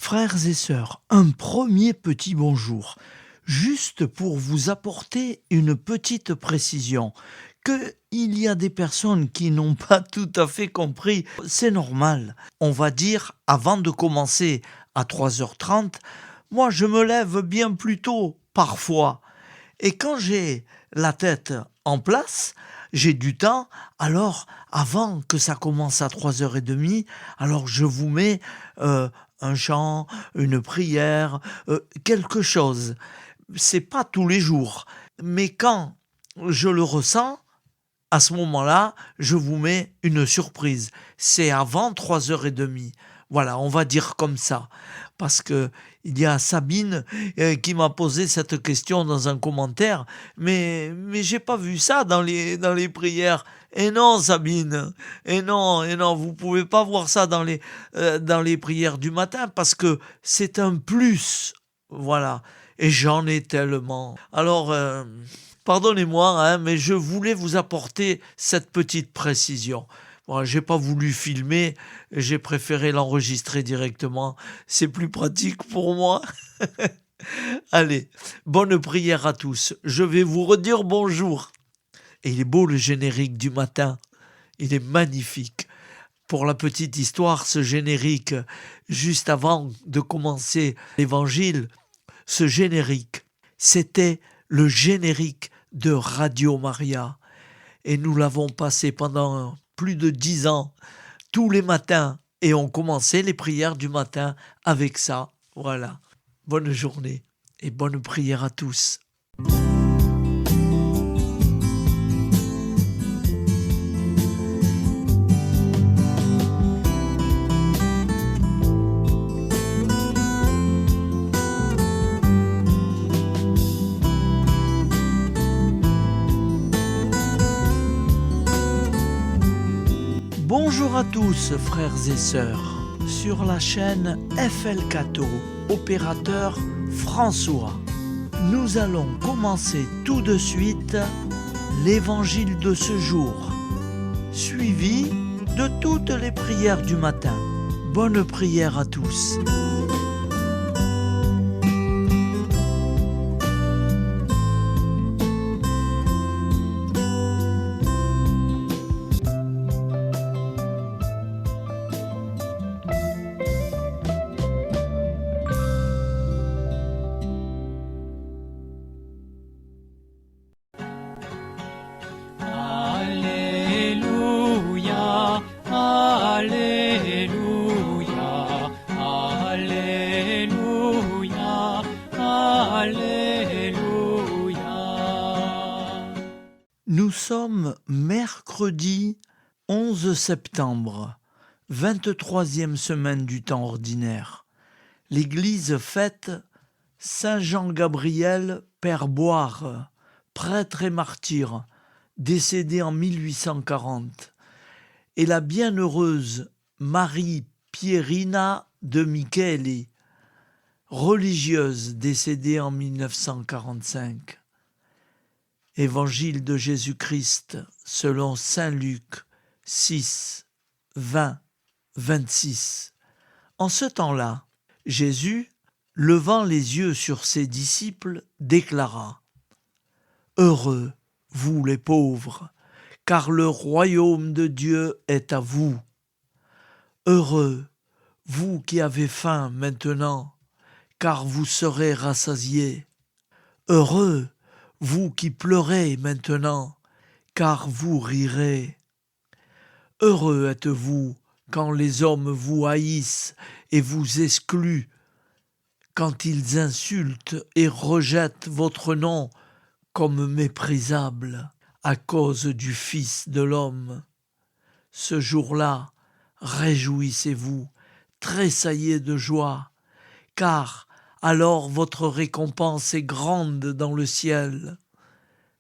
Frères et sœurs, un premier petit bonjour, juste pour vous apporter une petite précision, qu'il y a des personnes qui n'ont pas tout à fait compris, c'est normal. On va dire, avant de commencer à 3h30, moi je me lève bien plus tôt, parfois. Et quand j'ai la tête en place, j'ai du temps, alors avant que ça commence à 3h30, alors je vous mets un chant, une prière, quelque chose. C'est pas tous les jours, mais quand je le ressens, à ce moment-là, je vous mets une surprise. C'est avant 3h30. Voilà, on va dire comme ça. Parce que il y a Sabine qui m'a posé cette question dans un commentaire. Mais j'ai pas vu ça dans les prières. Et non, Sabine. Et non, vous pouvez pas voir ça dans les prières du matin parce que c'est un plus. Voilà. Et j'en ai tellement. Alors, pardonnez-moi, hein, mais je voulais vous apporter cette petite précision. Bon, j'ai pas voulu filmer, j'ai préféré l'enregistrer directement. C'est plus pratique pour moi. Allez, bonne prière à tous. Je vais vous redire bonjour. Et il est beau le générique du matin. Il est magnifique. Pour la petite histoire, ce générique, juste avant de commencer l'évangile, ce générique, c'était le générique de Radio Maria. Et nous l'avons passé pendant plus de 10 ans, tous les matins. Et on commençait les prières du matin avec ça. Voilà. Bonne journée et bonne prière à tous. Bonjour à tous, frères et sœurs, sur la chaîne FL Cato, opérateur François. Nous allons commencer tout de suite l'évangile de ce jour, suivi de toutes les prières du matin. Bonne prière à tous. Alléluia, Alléluia, Alléluia, Alléluia. Nous sommes mercredi 11 septembre, 23e semaine du temps ordinaire. L'Église fête Saint Jean-Gabriel, Père Boire, prêtre et martyr, décédé en 1840, et la bienheureuse Marie Pierina de Michele, religieuse décédée en 1945. Évangile de Jésus-Christ selon saint Luc 6, 20, 26. En ce temps-là, Jésus, levant les yeux sur ses disciples, déclara : « Heureux, vous les pauvres, car le royaume de Dieu est à vous. Heureux, vous qui avez faim maintenant, car vous serez rassasiés. Heureux, vous qui pleurez maintenant, car vous rirez. Heureux êtes-vous quand les hommes vous haïssent et vous excluent, quand ils insultent et rejettent votre nom comme méprisable à cause du Fils de l'homme. Ce jour-là, réjouissez-vous, tressaillez de joie, car alors votre récompense est grande dans le ciel.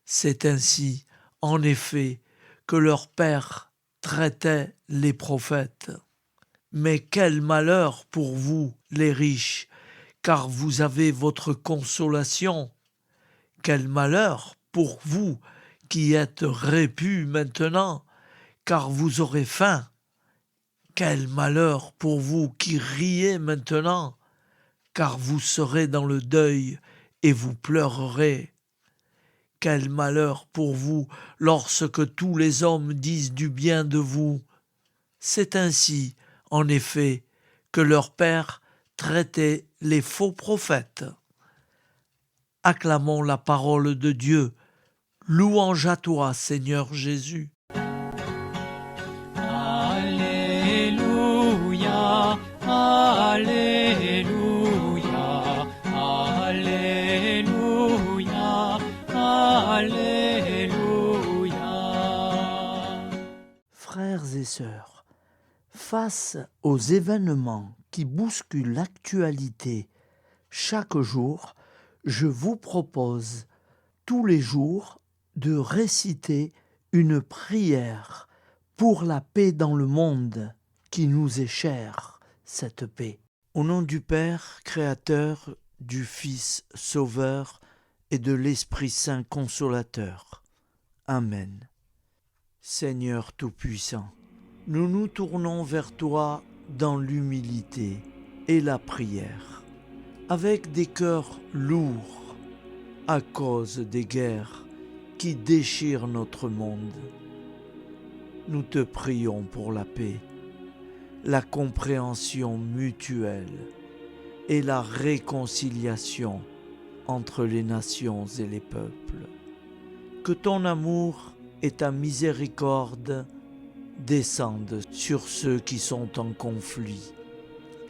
C'est ainsi, en effet, que leur Père traitait les prophètes. Mais quel malheur pour vous, les riches, car vous avez votre consolation. Quel malheur pour vous qui êtes répus maintenant, car vous aurez faim. Quel malheur pour vous qui riez maintenant, car vous serez dans le deuil et vous pleurerez. Quel malheur pour vous lorsque tous les hommes disent du bien de vous. C'est ainsi, en effet, que leur père traitait les faux prophètes. Acclamons la parole de Dieu. Louange à toi, Seigneur Jésus. Alléluia, Alléluia, Alléluia, Alléluia. Frères et sœurs, face aux événements qui bousculent l'actualité chaque jour, je vous propose tous les jours de réciter une prière pour la paix dans le monde qui nous est chère, cette paix. Au nom du Père, Créateur, du Fils, Sauveur et de l'Esprit Saint Consolateur. Amen. Seigneur Tout-Puissant, nous nous tournons vers toi dans l'humilité et la prière, avec des cœurs lourds à cause des guerres qui déchirent notre monde. Nous te prions pour la paix, la compréhension mutuelle et la réconciliation entre les nations et les peuples. Que ton amour et ta miséricorde descendent sur ceux qui sont en conflit,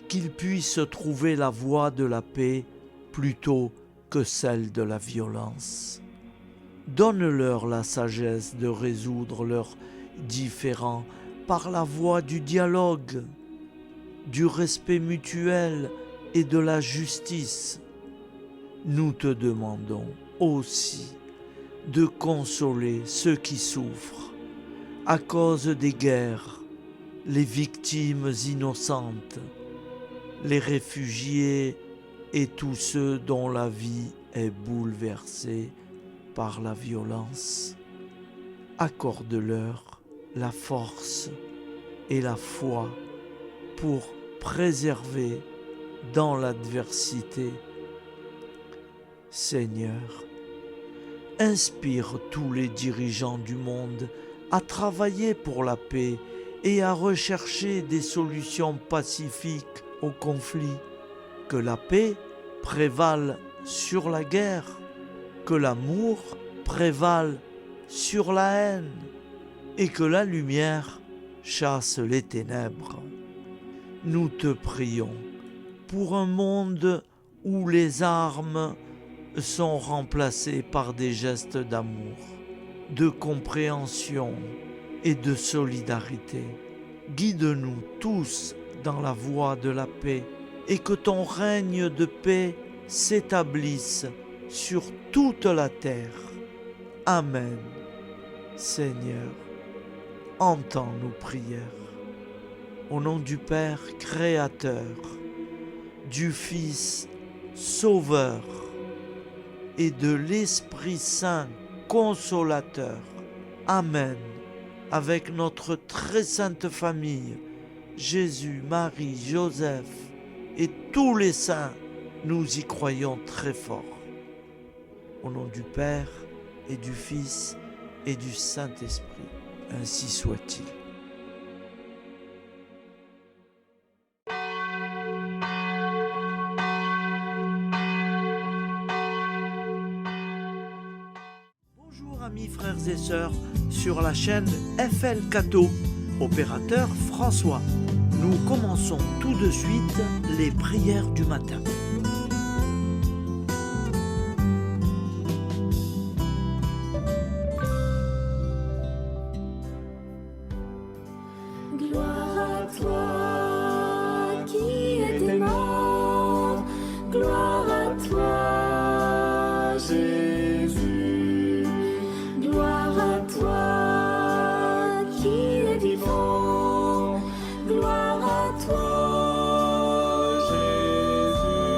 qu'ils puissent trouver la voie de la paix plutôt que celle de la violence. Donne-leur la sagesse de résoudre leurs différends par la voie du dialogue, du respect mutuel et de la justice. Nous te demandons aussi de consoler ceux qui souffrent à cause des guerres, les victimes innocentes, les réfugiés et tous ceux dont la vie est bouleversée par la violence. Accorde-leur la force et la foi pour préserver dans l'adversité. Seigneur, inspire tous les dirigeants du monde à travailler pour la paix et à rechercher des solutions pacifiques aux conflits. Que la paix prévale sur la guerre, que l'amour prévale sur la haine et que la lumière chasse les ténèbres. Nous te prions pour un monde où les armes sont remplacées par des gestes d'amour, de compréhension et de solidarité. Guide-nous tous dans la voie de la paix et que ton règne de paix s'établisse sur toute la terre. Amen. Seigneur, entends nos prières. Au nom du Père Créateur, du Fils Sauveur et de l'Esprit Saint Consolateur. Amen. Avec notre très sainte famille, Jésus, Marie, Joseph et tous les saints, nous y croyons très fort. Au nom du Père et du Fils et du Saint-Esprit, ainsi soit-il. Bonjour amis frères et sœurs sur la chaîne FL Cato, opérateur François. Nous commençons tout de suite les prières du matin. Gloire à toi qui étais mort, gloire à toi Jésus, gloire à toi qui es vivant, gloire à toi Jésus.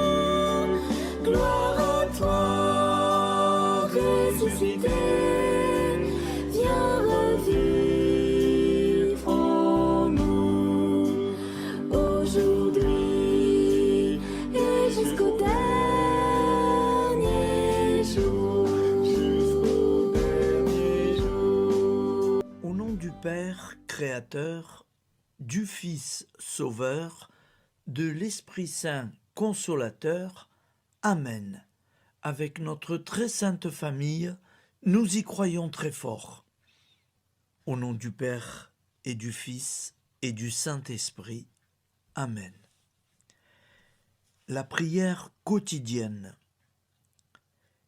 Père créateur, du Fils sauveur, de l'Esprit Saint consolateur. Amen. Avec notre très sainte famille, nous y croyons très fort. Au nom du Père et du Fils et du Saint-Esprit. Amen. La prière quotidienne.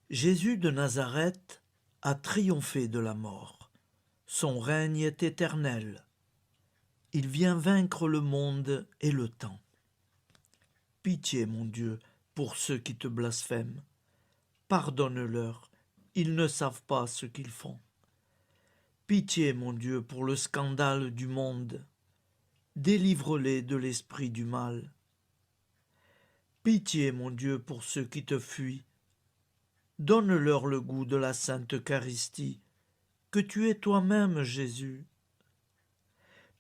Jésus de Nazareth a triomphé de la mort. Son règne est éternel. Il vient vaincre le monde et le temps. Pitié, mon Dieu, pour ceux qui te blasphèment. Pardonne-leur, ils ne savent pas ce qu'ils font. Pitié, mon Dieu, pour le scandale du monde. Délivre-les de l'esprit du mal. Pitié, mon Dieu, pour ceux qui te fuient. Donne-leur le goût de la Sainte Eucharistie, que tu es toi-même, Jésus.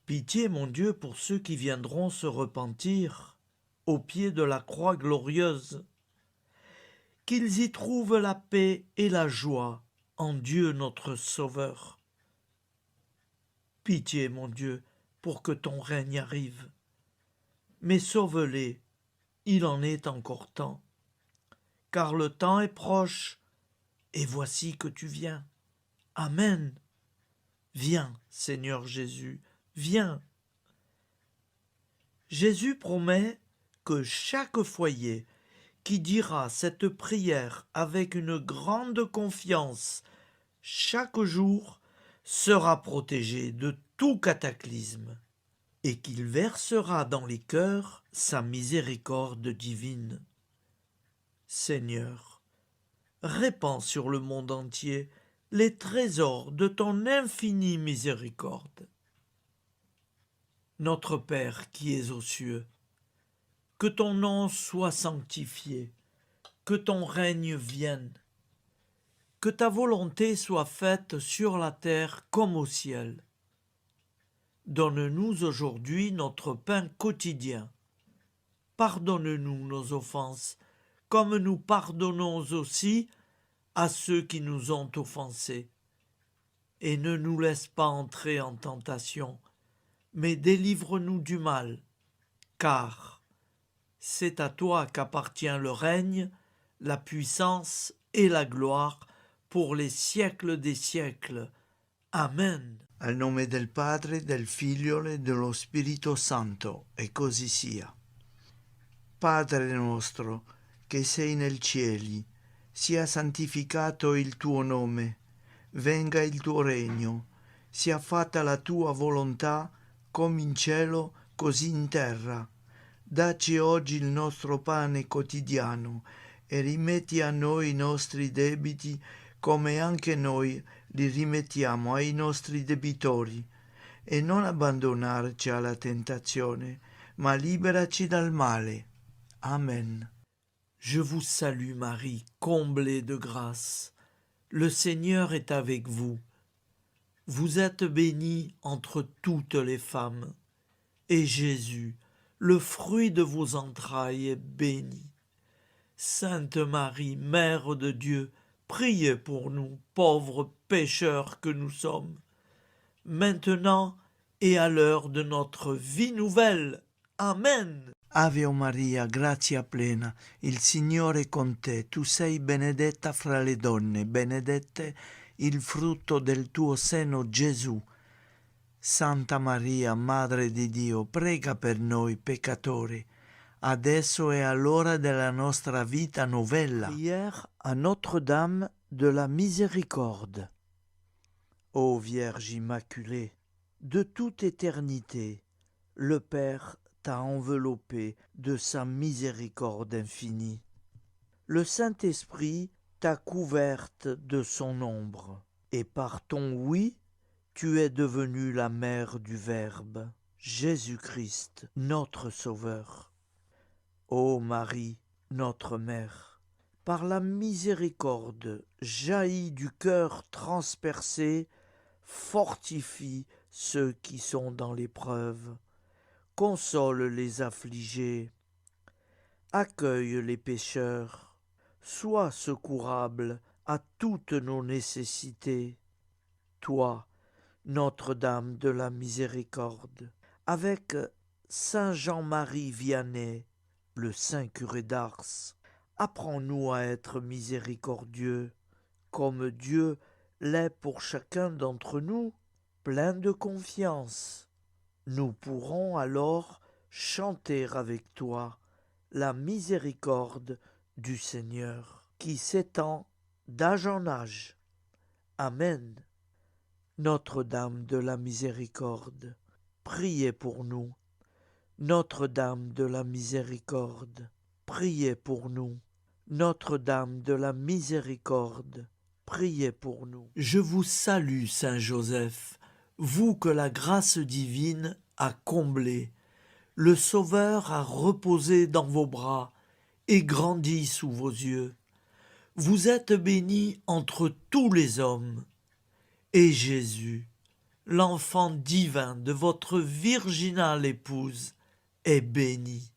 Pitié, mon Dieu, pour ceux qui viendront se repentir au pied de la croix glorieuse, qu'ils y trouvent la paix et la joie en Dieu notre Sauveur. Pitié, mon Dieu, pour que ton règne arrive. Mais sauve-les, il en est encore temps, car le temps est proche, et voici que tu viens. Amen. Viens, Seigneur Jésus, viens. Jésus promet que chaque foyer qui dira cette prière avec une grande confiance chaque jour sera protégé de tout cataclysme et qu'il versera dans les cœurs sa miséricorde divine. Seigneur, répands sur le monde entier les trésors de ton infinie miséricorde. Notre Père qui es aux cieux, que ton nom soit sanctifié, que ton règne vienne, que ta volonté soit faite sur la terre comme au ciel. Donne-nous aujourd'hui notre pain quotidien. Pardonne-nous nos offenses, comme nous pardonnons aussi à ceux qui nous ont offensés. Et ne nous laisse pas entrer en tentation, mais délivre-nous du mal, car c'est à toi qu'appartient le règne, la puissance et la gloire pour les siècles des siècles. Amen. Al nome del Padre, del Figlio e dello Spirito Santo, e così sia. Padre nostro, che sei nel cieli, sia santificato il tuo nome, venga il tuo regno, sia fatta la tua volontà, come in cielo, così in terra. Dacci oggi il nostro pane quotidiano e rimetti a noi i nostri debiti come anche noi li rimettiamo ai nostri debitori, e non abbandonarci alla tentazione, ma liberaci dal male. Amen. Je vous salue Marie, comblée de grâce. Le Seigneur est avec vous. Vous êtes bénie entre toutes les femmes, et Jésus, le fruit de vos entrailles, est béni. Sainte Marie, Mère de Dieu, priez pour nous, pauvres pécheurs que nous sommes, maintenant et à l'heure de notre vie nouvelle. Amen. Ave Maria, grazia plena, il Signore è con te, tu sei benedetta fra le donne, benedetto il frutto del tuo seno, Gesù. Santa Maria, Madre di Dio, prega per noi peccatori, adesso e all'ora della nostra vita novella. Prière à Notre-Dame de la Miséricorde. Ô Vierge Immaculée, de toute éternité, le Père t'a enveloppé de sa miséricorde infinie. Le Saint-Esprit t'a couverte de son ombre, et par ton oui, tu es devenue la mère du Verbe, Jésus-Christ, notre Sauveur. Ô Marie, notre Mère, par la miséricorde jaillie du cœur transpercé, fortifie ceux qui sont dans l'épreuve, console les affligés, accueille les pécheurs, sois secourable à toutes nos nécessités. Toi, Notre-Dame de la Miséricorde. Avec Saint Jean-Marie Vianney, le Saint curé d'Ars, apprends-nous à être miséricordieux, comme Dieu l'est pour chacun d'entre nous, plein de confiance. Nous pourrons alors chanter avec toi la miséricorde du Seigneur, qui s'étend d'âge en âge. Amen. Notre-Dame de la Miséricorde, priez pour nous. Notre-Dame de la Miséricorde, priez pour nous. Notre-Dame de la Miséricorde, priez pour nous. Je vous salue, Saint Joseph, vous que la grâce divine a comblé. Le Sauveur a reposé dans vos bras et grandi sous vos yeux. Vous êtes bénie entre tous les hommes. Et Jésus, l'enfant divin de votre virginale épouse, est béni.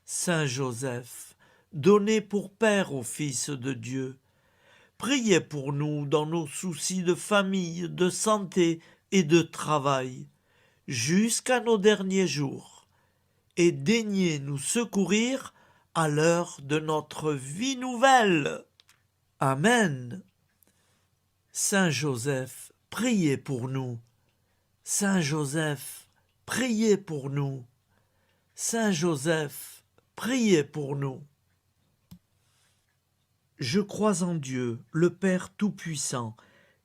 Saint Joseph, donné pour Père au Fils de Dieu, priez pour nous dans nos soucis de famille, de santé et de travail, jusqu'à nos derniers jours, et daignez nous secourir à l'heure de notre vie nouvelle. Amen. Saint Joseph, priez pour nous. Saint Joseph, priez pour nous. Saint Joseph, priez pour nous. Je crois en Dieu, le Père Tout-Puissant,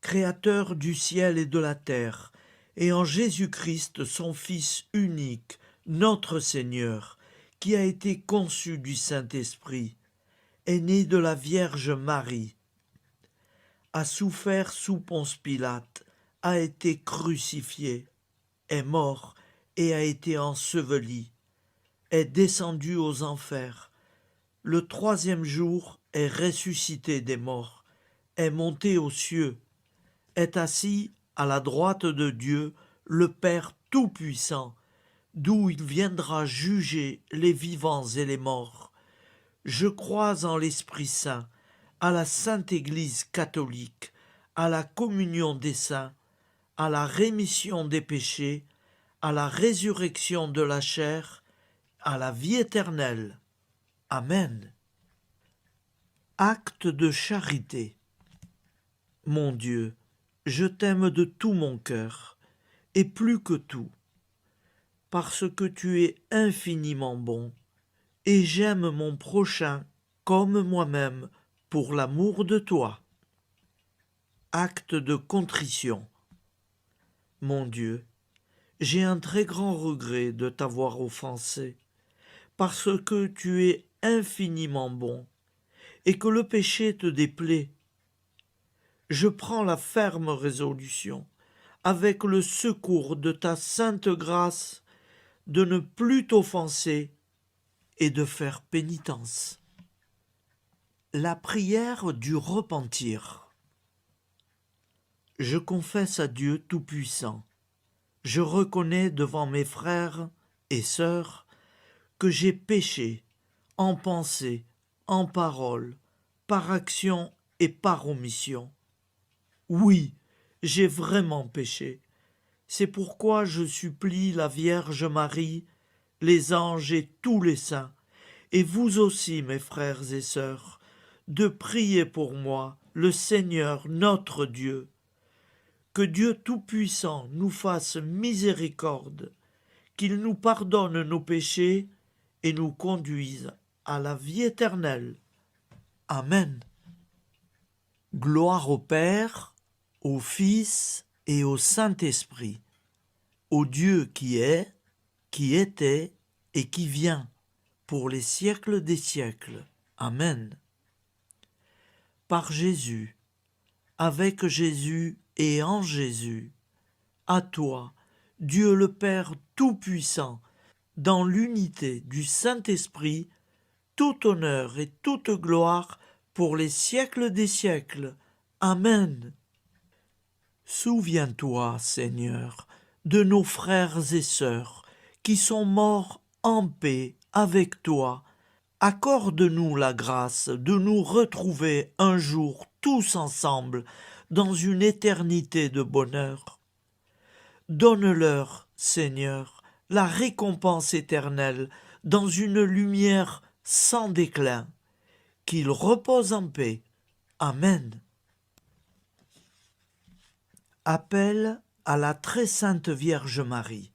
Créateur du ciel et de la terre, et en Jésus-Christ, son Fils unique, notre Seigneur, qui a été conçu du Saint-Esprit, est né de la Vierge Marie, a souffert sous Ponce Pilate, a été crucifié, est mort et a été enseveli, est descendu aux enfers, le troisième jour est ressuscité des morts, est monté aux cieux, est assis à la droite de Dieu, le Père Tout-Puissant, d'où il viendra juger les vivants et les morts. Je crois en l'Esprit Saint, à la Sainte Église catholique, à la communion des saints, à la rémission des péchés, à la résurrection de la chair, à la vie éternelle. Amen. Acte de charité. Mon Dieu, je t'aime de tout mon cœur, et plus que tout, parce que tu es infiniment bon, et j'aime mon prochain comme moi-même, pour l'amour de toi. Acte de contrition. Mon Dieu, j'ai un très grand regret de t'avoir offensé, parce que tu es infiniment bon, et que le péché te déplaît. Je prends la ferme résolution, avec le secours de ta sainte grâce, de ne plus t'offenser et de faire pénitence. La prière du repentir. Je confesse à Dieu Tout-Puissant, je reconnais devant mes frères et sœurs que j'ai péché en pensée, en parole, par action et par omission. Oui, j'ai vraiment péché. C'est pourquoi je supplie la Vierge Marie, les anges et tous les saints, et vous aussi, mes frères et sœurs, de prier pour moi, le Seigneur notre Dieu. Que Dieu Tout-Puissant nous fasse miséricorde, qu'il nous pardonne nos péchés et nous conduise à la vie éternelle. Amen. Gloire au Père, au Fils et au Saint-Esprit, au Dieu qui est, qui était et qui vient, pour les siècles des siècles. Amen. Par Jésus, avec Jésus et en Jésus, à toi, Dieu le Père Tout-Puissant, dans l'unité du Saint-Esprit, tout honneur et toute gloire pour les siècles des siècles. Amen. Souviens-toi, Seigneur, de nos frères et sœurs qui sont morts en paix avec toi. Accorde-nous la grâce de nous retrouver un jour tous ensemble dans une éternité de bonheur. Donne-leur, Seigneur, la récompense éternelle dans une lumière sans déclin. Qu'ils reposent en paix. Amen. Appel à la très sainte Vierge Marie.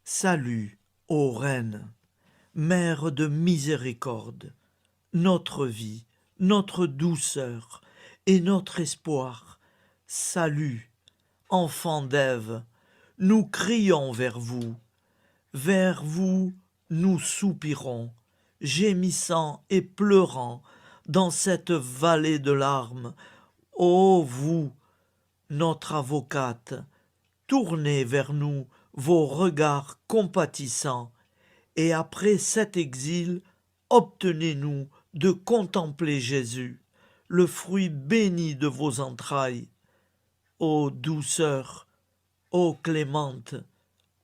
Salut, ô Reine, Mère de miséricorde, notre vie, notre douceur et notre espoir. Salut, enfant d'Ève, nous crions vers vous. Vers vous, nous soupirons, gémissant et pleurant dans cette vallée de larmes. Ô vous, notre avocate, tournez vers nous vos regards compatissants, et après cet exil, obtenez-nous de contempler Jésus, le fruit béni de vos entrailles. Ô douceur, ô clémente,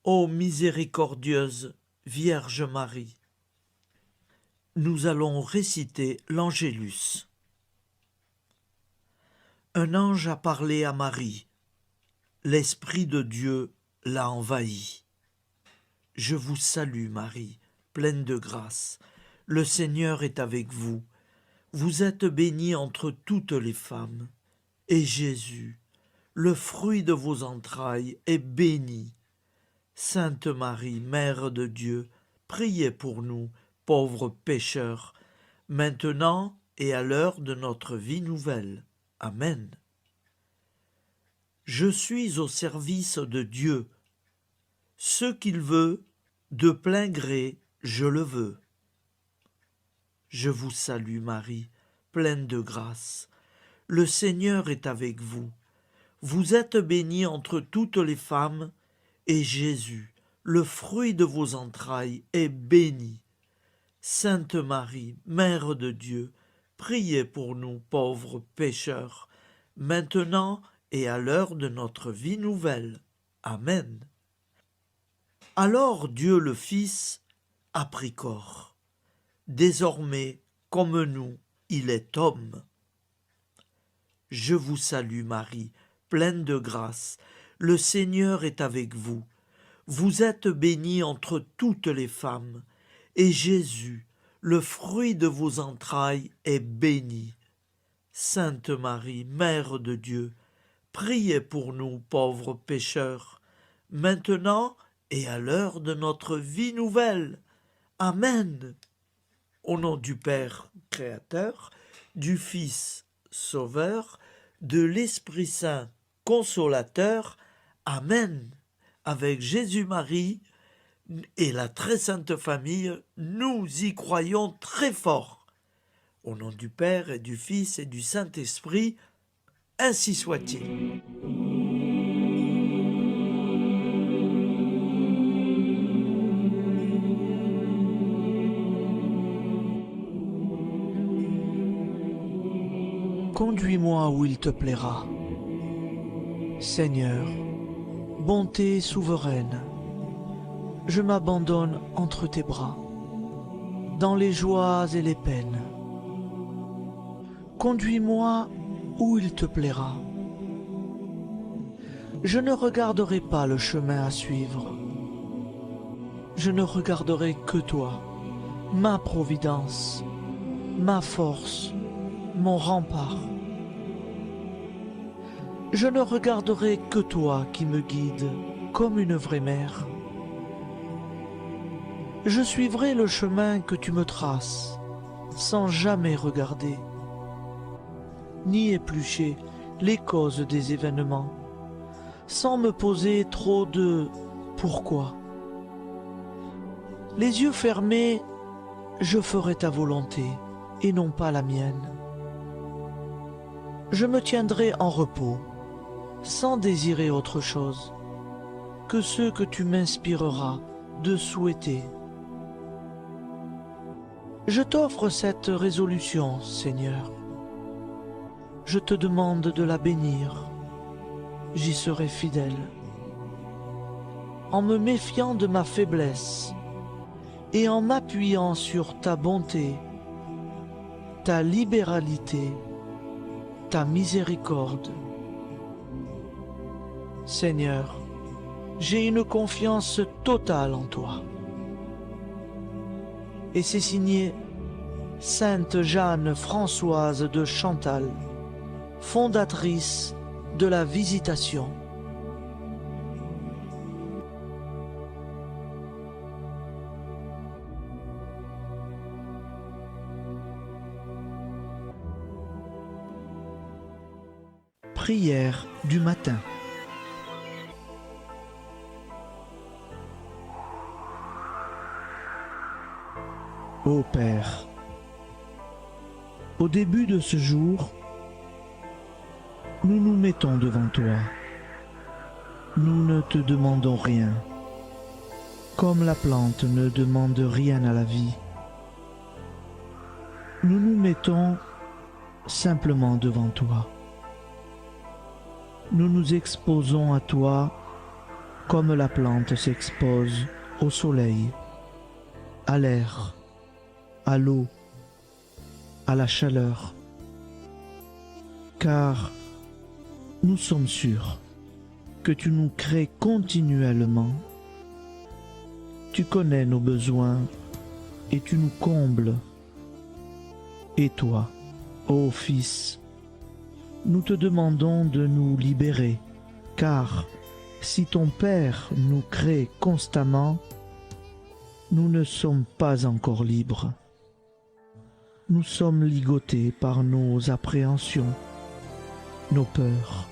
ô miséricordieuse Vierge Marie. Nous allons réciter l'Angélus. Un ange a parlé à Marie. L'Esprit de Dieu l'a envahie. Je vous salue, Marie, pleine de grâce. Le Seigneur est avec vous. Vous êtes bénie entre toutes les femmes. Et Jésus, le fruit de vos entrailles, est béni. Sainte Marie, Mère de Dieu, priez pour nous, pauvres pécheurs, maintenant et à l'heure de notre vie nouvelle. Amen. Je suis au service de Dieu. Ce qu'il veut, de plein gré, je le veux. Je vous salue, Marie, pleine de grâce. Le Seigneur est avec vous. Vous êtes bénie entre toutes les femmes, et Jésus, le fruit de vos entrailles, est béni. Sainte Marie, Mère de Dieu, priez pour nous pauvres pécheurs, maintenant et à l'heure de notre vie nouvelle. Amen. Alors Dieu le Fils a pris corps. Désormais, comme nous, il est homme. Je vous salue Marie, pleine de grâce. Le Seigneur est avec vous. Vous êtes bénie entre toutes les femmes, et Jésus, le fruit de vos entrailles, est béni. Sainte Marie, Mère de Dieu, priez pour nous pauvres pécheurs, maintenant et à l'heure de notre vie nouvelle. Amen. Au nom du Père Créateur, du Fils Sauveur, de l'Esprit Saint Consolateur. Amen. Avec Jésus-Marie et la très sainte famille, nous y croyons très fort. Au nom du Père et du Fils et du Saint-Esprit, ainsi soit-il. Conduis-moi où il te plaira. Seigneur, bonté souveraine, je m'abandonne entre tes bras, dans les joies et les peines. Conduis-moi où il te plaira. Je ne regarderai pas le chemin à suivre. Je ne regarderai que toi, ma providence, ma force, mon rempart. Je ne regarderai que toi qui me guides comme une vraie mère. Je suivrai le chemin que tu me traces, sans jamais regarder, ni éplucher les causes des événements, sans me poser trop de « pourquoi ». Les yeux fermés, je ferai ta volonté et non pas la mienne. Je me tiendrai en repos, sans désirer autre chose que ce que tu m'inspireras de souhaiter. Je t'offre cette résolution, Seigneur. Je te demande de la bénir. J'y serai fidèle. En me méfiant de ma faiblesse et en m'appuyant sur ta bonté, ta libéralité, ta miséricorde. Seigneur, j'ai une confiance totale en toi. Et c'est signé Sainte Jeanne Françoise de Chantal, fondatrice de la Visitation. Prière du matin. Ô Père, au début de ce jour, nous nous mettons devant toi. Nous ne te demandons rien, comme la plante ne demande rien à la vie. Nous nous mettons simplement devant toi. Nous nous exposons à toi comme la plante s'expose au soleil, à l'air, à l'eau, à la chaleur, car nous sommes sûrs que tu nous crées continuellement. Tu connais nos besoins et tu nous combles. Et toi, ô Fils, nous te demandons de nous libérer, car si ton Père nous crée constamment, nous ne sommes pas encore libres. Nous sommes ligotés par nos appréhensions, nos peurs,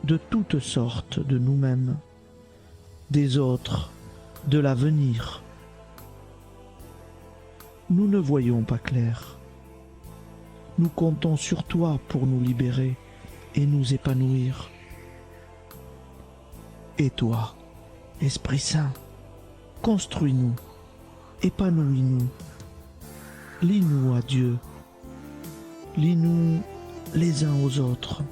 de toutes sortes de nous-mêmes, des autres, de l'avenir. Nous ne voyons pas clair. Nous comptons sur toi pour nous libérer et nous épanouir. Et toi, Esprit Saint, construis-nous, épanouis-nous, lie-nous à Dieu, lie-nous les uns aux autres,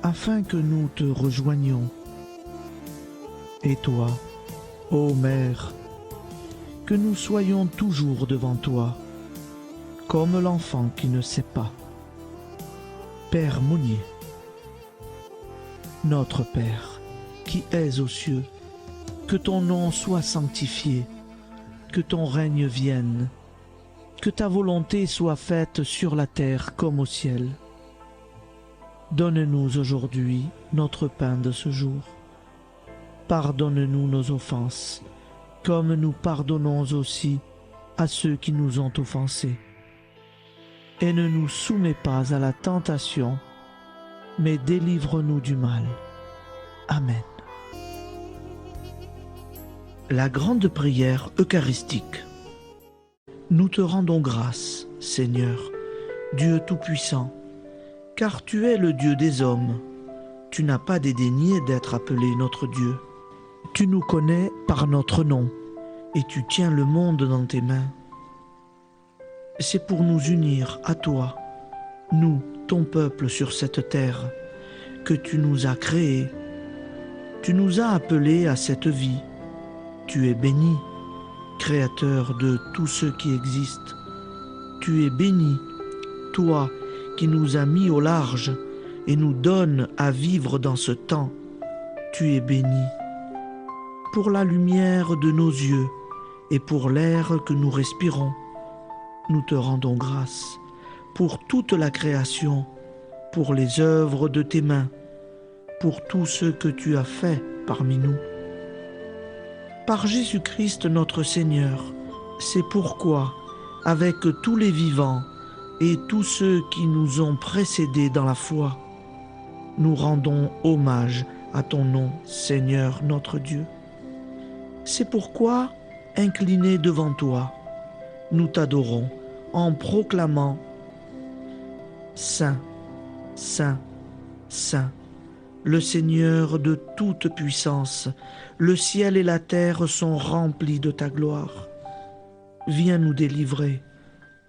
afin que nous te rejoignions. Et toi, ô Mère, que nous soyons toujours devant toi, comme l'enfant qui ne sait pas. Père Monnier, notre Père, qui es aux cieux, que ton nom soit sanctifié, que ton règne vienne, que ta volonté soit faite sur la terre comme au ciel. Donne-nous aujourd'hui notre pain de ce jour. Pardonne-nous nos offenses, comme nous pardonnons aussi à ceux qui nous ont offensés. Et ne nous soumets pas à la tentation, mais délivre-nous du mal. Amen. La grande prière eucharistique. Nous te rendons grâce, Seigneur, Dieu Tout-Puissant, car tu es le Dieu des hommes. Tu n'as pas dédaigné d'être appelé notre Dieu. Tu nous connais par notre nom, et tu tiens le monde dans tes mains. C'est pour nous unir à toi, nous, ton peuple sur cette terre, que tu nous as créés. Tu nous as appelés à cette vie. Tu es béni, Créateur de tout ce qui existe. Tu es béni, toi qui nous as mis au large et nous donnes à vivre dans ce temps. Tu es béni. Pour la lumière de nos yeux et pour l'air que nous respirons, nous te rendons grâce. Pour toute la création, pour les œuvres de tes mains, pour tout ce que tu as fait parmi nous. Par Jésus-Christ notre Seigneur, c'est pourquoi, avec tous les vivants et tous ceux qui nous ont précédés dans la foi, nous rendons hommage à ton nom, Seigneur notre Dieu. C'est pourquoi, inclinés devant toi, nous t'adorons en proclamant « Saint, Saint, Saint ». Le Seigneur de toute puissance, le ciel et la terre sont remplis de ta gloire. Viens nous délivrer,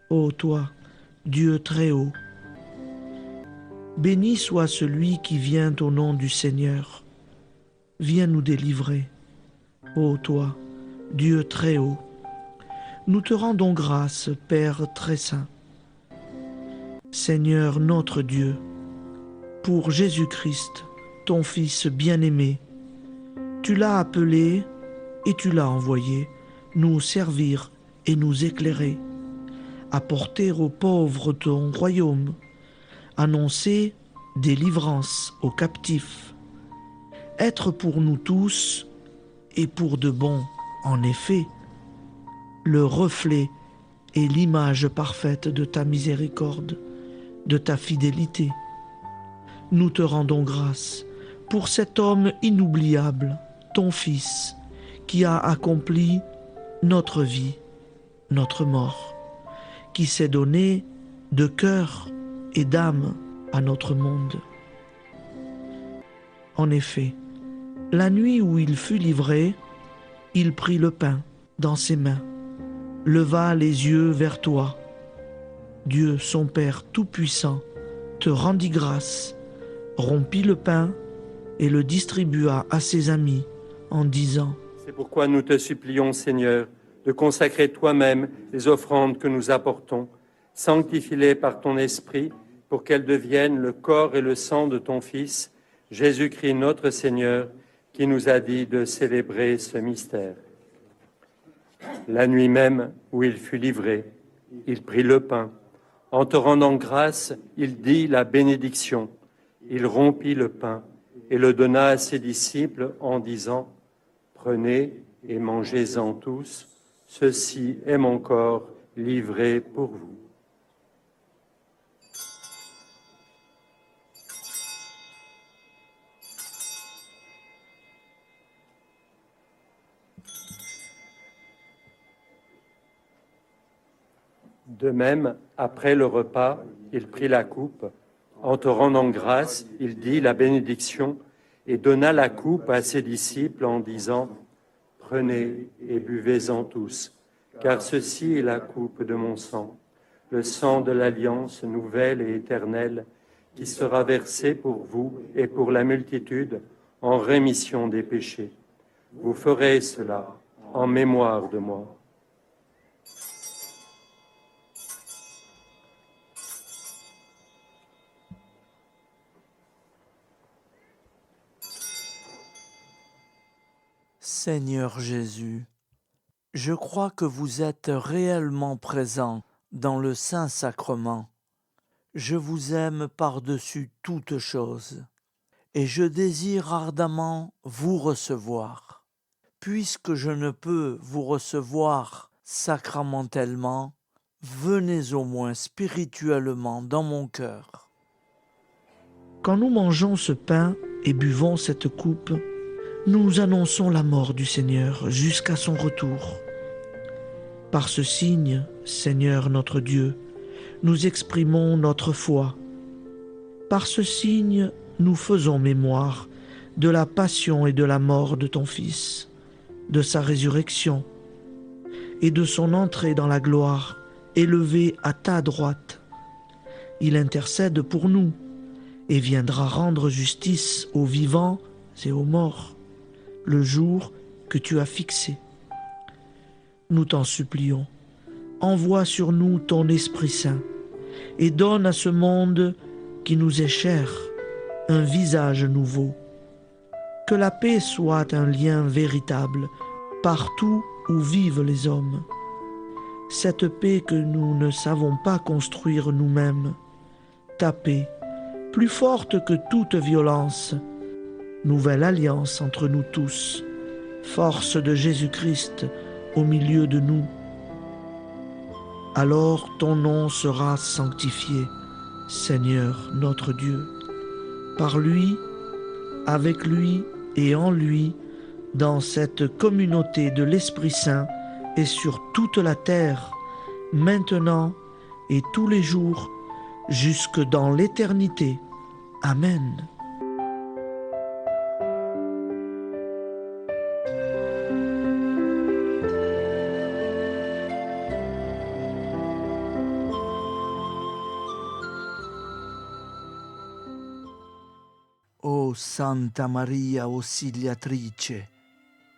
ô toi, Dieu très haut. Béni soit celui qui vient au nom du Seigneur. Viens nous délivrer, ô toi, Dieu très haut. Nous te rendons grâce, Père très saint. Seigneur notre Dieu, pour Jésus-Christ, ton Fils bien-aimé. Tu l'as appelé et tu l'as envoyé nous servir et nous éclairer, apporter aux pauvres ton royaume, annoncer délivrance aux captifs, être pour nous tous et pour de bon, en effet, le reflet et l'image parfaite de ta miséricorde, de ta fidélité. Nous te rendons grâce pour cet homme inoubliable, ton Fils, qui a accompli notre vie, notre mort, qui s'est donné de cœur et d'âme à notre monde. En effet, la nuit où il fut livré, il prit le pain dans ses mains, leva les yeux vers toi. Dieu, son Père Tout-Puissant, te rendit grâce, rompit le pain et le distribua à ses amis en disant: C'est pourquoi nous te supplions, Seigneur, de consacrer toi-même les offrandes que nous apportons. Sanctifie-les par ton Esprit pour qu'elles deviennent le corps et le sang de ton Fils, Jésus-Christ notre Seigneur, qui nous a dit de célébrer ce mystère. La nuit même où il fut livré, il prit le pain. En te rendant grâce, il dit la bénédiction. Il rompit le pain et le donna à ses disciples en disant: Prenez et mangez-en tous, ceci est mon corps livré pour vous. De même, après le repas, il prit la coupe. En te rendant grâce, il dit la bénédiction et donna la coupe à ses disciples en disant: Prenez et buvez-en tous, car ceci est la coupe de mon sang, le sang de l'alliance nouvelle et éternelle, qui sera versé pour vous et pour la multitude en rémission des péchés. Vous ferez cela en mémoire de moi. Seigneur Jésus, je crois que vous êtes réellement présent dans le Saint-Sacrement. Je vous aime par-dessus toute chose et je désire ardemment vous recevoir. Puisque je ne peux vous recevoir sacramentellement, venez au moins spirituellement dans mon cœur. Quand nous mangeons ce pain et buvons cette coupe, nous annonçons la mort du Seigneur jusqu'à son retour. Par ce signe, Seigneur notre Dieu, nous exprimons notre foi. Par ce signe, nous faisons mémoire de la passion et de la mort de ton Fils, de sa résurrection et de son entrée dans la gloire, élevé à ta droite. Il intercède pour nous et viendra rendre justice aux vivants et aux morts, le jour que tu as fixé. Nous t'en supplions, envoie sur nous ton Esprit Saint et donne à ce monde qui nous est cher un visage nouveau. Que la paix soit un lien véritable partout où vivent les hommes. Cette paix que nous ne savons pas construire nous-mêmes, ta paix, plus forte que toute violence, nouvelle alliance entre nous tous, force de Jésus-Christ au milieu de nous. Alors ton nom sera sanctifié, Seigneur notre Dieu. Par lui, avec lui et en lui, dans cette communauté de l'Esprit Saint et sur toute la terre, maintenant et tous les jours, jusque dans l'éternité. Amen. Ô Santa Maria Auxiliatrice,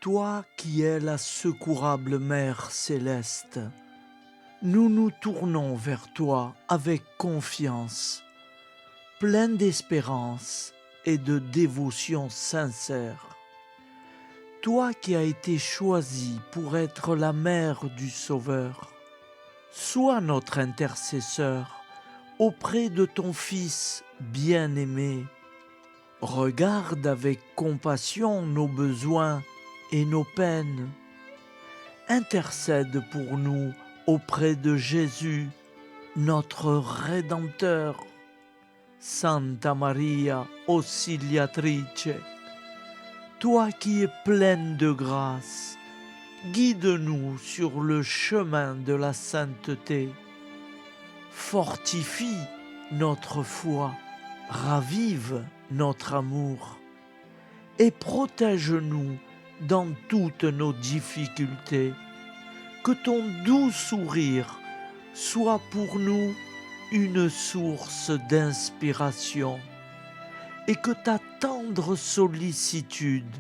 toi qui es la secourable Mère céleste, nous nous tournons vers toi avec confiance, pleins d'espérance et de dévotion sincère. Toi qui as été choisi pour être la mère du Sauveur, sois notre intercesseur auprès de ton Fils bien-aimé. Regarde avec compassion nos besoins et nos peines. Intercède pour nous auprès de Jésus, notre Rédempteur. Santa Maria Auxiliatrice, toi qui es pleine de grâce, guide-nous sur le chemin de la sainteté. Fortifie notre foi, ravive notre amour et protège-nous dans toutes nos difficultés. Que ton doux sourire soit pour nous une source d'inspiration et que ta tendre sollicitude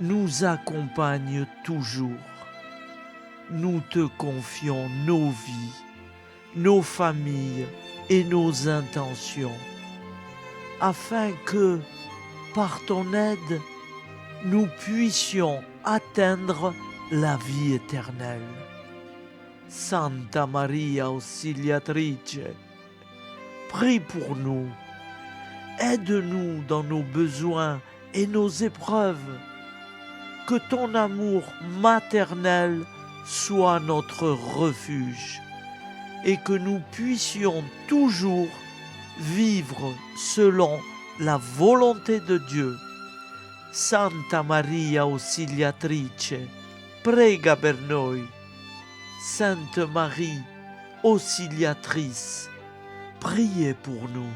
nous accompagne toujours. Nous te confions nos vies, nos familles et nos intentions, afin que, par ton aide, nous puissions atteindre la vie éternelle. Santa Maria Auxiliatrice, prie pour nous, aide-nous dans nos besoins et nos épreuves, que ton amour maternel soit notre refuge et que nous puissions toujours vivre selon la volonté de Dieu. Santa Maria Auxiliatrice, prega per noi. Sainte Marie, Auxiliatrice, priez pour nous.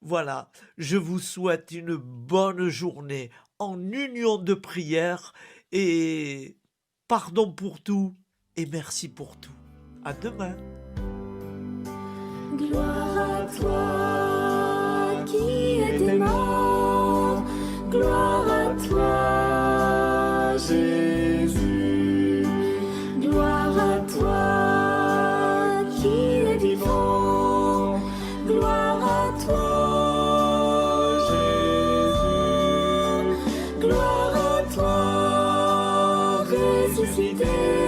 Voilà, je vous souhaite une bonne journée en union de prière et pardon pour tout et merci pour tout. À demain. Gloire à toi qui es mort, gloire à toi Jésus, gloire à toi qui es vivant, gloire à toi Jésus, gloire à toi. ressuscité.